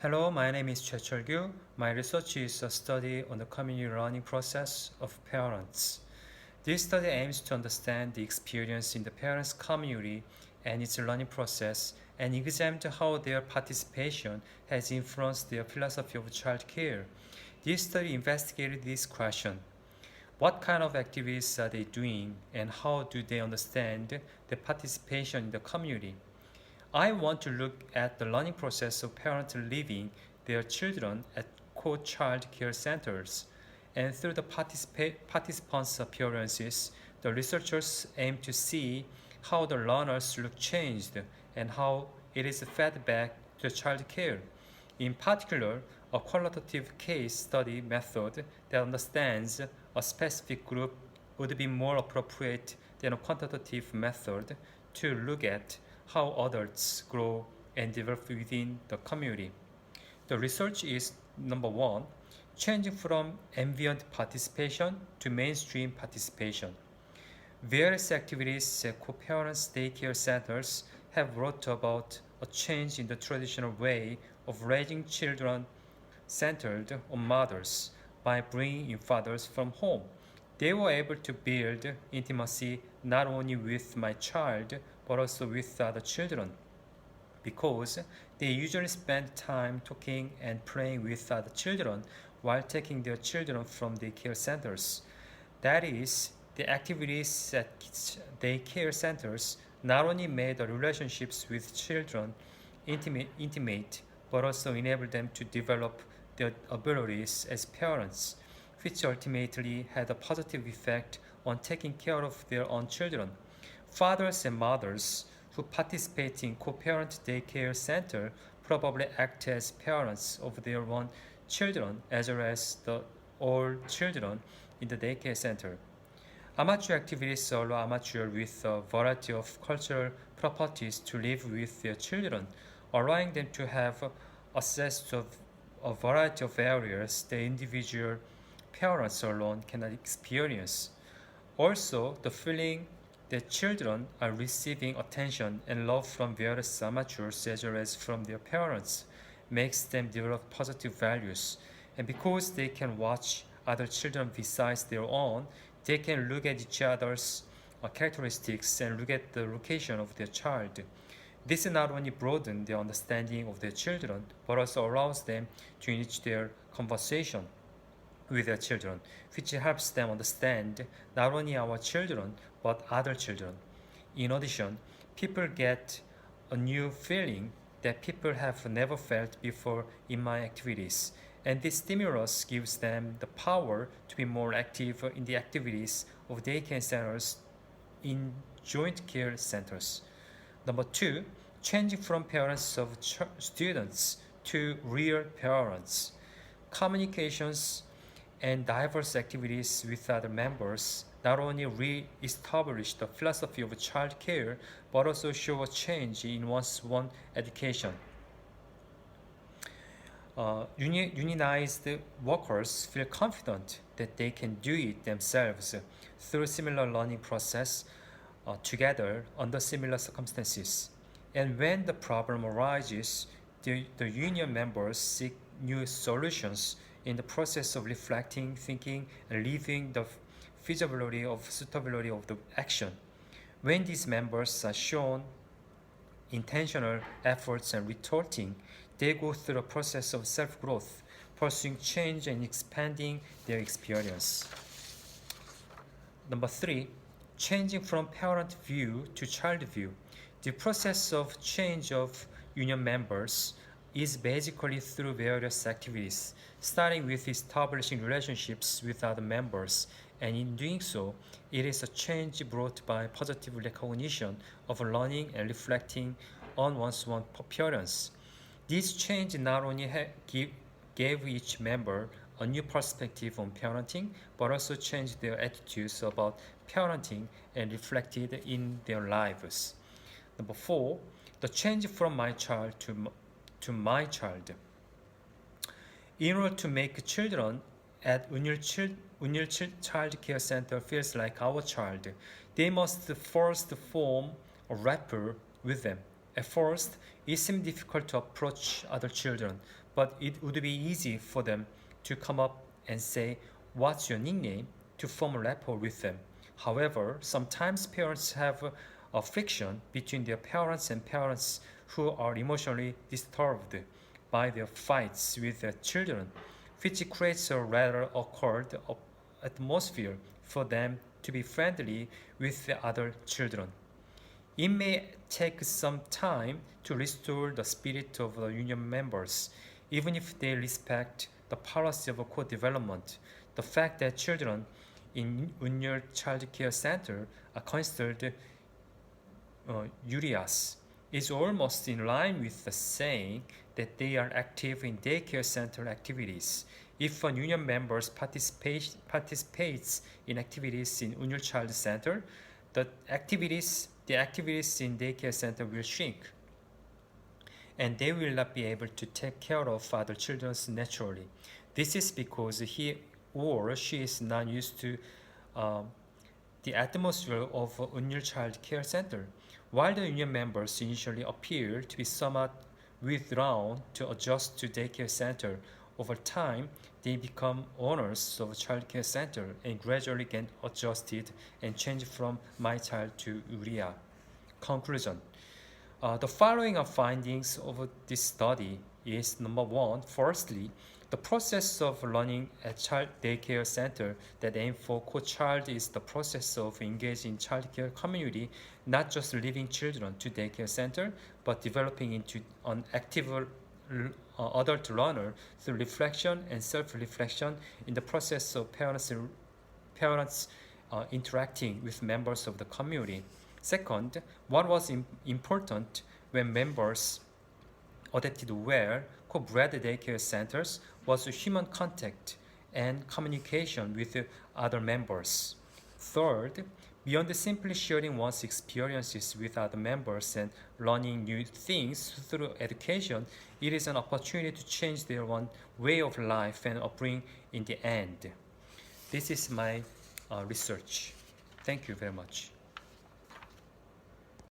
Hello, my name is Choi. My research is a study on the community learning process of parents. This study aims to understand the experience in the parents' community and its learning process and examine how their participation has influenced their philosophy of child care. This study investigated this question. What kind of activities are they doing and how do they understand the participation in the community? I want to look at the learning process of parents leaving their children at quote child care centers. And through the participants' appearances, the researchers aim to see how the learners look changed and how it is fed back to child care. In particular, a qualitative case study method that understands a specific group would be more appropriate than a quantitative method to look at how adults grow and develop within the community. The research is number one, changing from ambient participation to mainstream participation. Various activities at co-parents daycare centers have brought about a change in the traditional way of raising children centered on mothers by bringing in fathers from home. They were able to build intimacy not only with my child but also with other children because they usually spend time talking and playing with other children while taking their children from daycare centers. That is, the activities at daycare centers not only made the relationships with children intimate but also enabled them to develop their abilities as parents, which ultimately had a positive effect on taking care of their own children. Fathers and mothers who participate in co-parent daycare center probably act as parents of their own children as well as the all children in the daycare center. Amateur activities allow amateurs with a variety of cultural properties to live with their children, allowing them to have access to a variety of areas the individual parents alone cannot experience. Also, the feeling that children are receiving attention and love from various amateurs as well as from their parents makes them develop positive values. And because they can watch other children besides their own, they can look at each other's characteristics and look at the location of their child. This not only broadens their understanding of their children, but also allows them to enrich their conversation with their children, which helps them understand not only our children, but other children. In addition, people get a new feeling that people have never felt before in my activities, and this stimulus gives them the power to be more active in the activities of daycare centers in joint care centers. Number two, changing from parents of students to real parents. Communications and diverse activities with other members not only re-establish the philosophy of child care but also show a change in one's own education. Unionized workers feel confident that they can do it themselves through similar learning process together under similar circumstances. And when the problem arises, the union members seek new solutions in the process of reflecting, thinking, and leaving the feasibility of suitability of the action. When these members are shown intentional efforts and retorting, they go through a process of self-growth, pursuing change and expanding their experience. Number three, changing from parent view to child view. The process of change of union members is basically through various activities, starting with establishing relationships with other members, and in doing so, it is a change brought by positive recognition of learning and reflecting on one's own appearance. This change not only gave each member a new perspective on parenting, but also changed their attitudes about parenting and reflected in their lives. Number four, the change from my child to my child. In order to make children at Unil Child Care Center feels like our child, they must first form a rapport with them At first, it seemed difficult to approach other children, but it would be easy for them to come up and say, "What's your nickname?" to form a rapport with them. However, sometimes parents have a friction between their parents and parents who are emotionally disturbed by their fights with their children, which creates a rather awkward atmosphere for them to be friendly with the other children. It may take some time to restore the spirit of the union members, even if they respect the policy of co-development. The fact that children in Unyur Child Care Center are considered urias is almost in line with the saying that they are active in daycare center activities. If a union member participates in activities in Unyur Child Center, the activities in daycare center will shrink, and they will not be able to take care of other children naturally. This is because he or she is not used to the atmosphere of Unyur Child Care Center. While the union members initially appear to be somewhat withdrawn to adjust to daycare center, over time they become owners of a child care center and gradually get adjusted and change from my child to Uriya. Conclusion. The following are findings of this study is number one, firstly, the process of learning at child daycare center that aim for co-child is the process of engaging child care community, not just leaving children to daycare center, but developing into an active adult learner through reflection and self-reflection in the process of parents interacting with members of the community. Second, what was important when members adapted well co-bred daycare centers was human contact and communication with other members. Third, beyond simply sharing one's experiences with other members and learning new things through education, it is an opportunity to change their one way of life and upbringing in the end. This is my research. Thank you very much.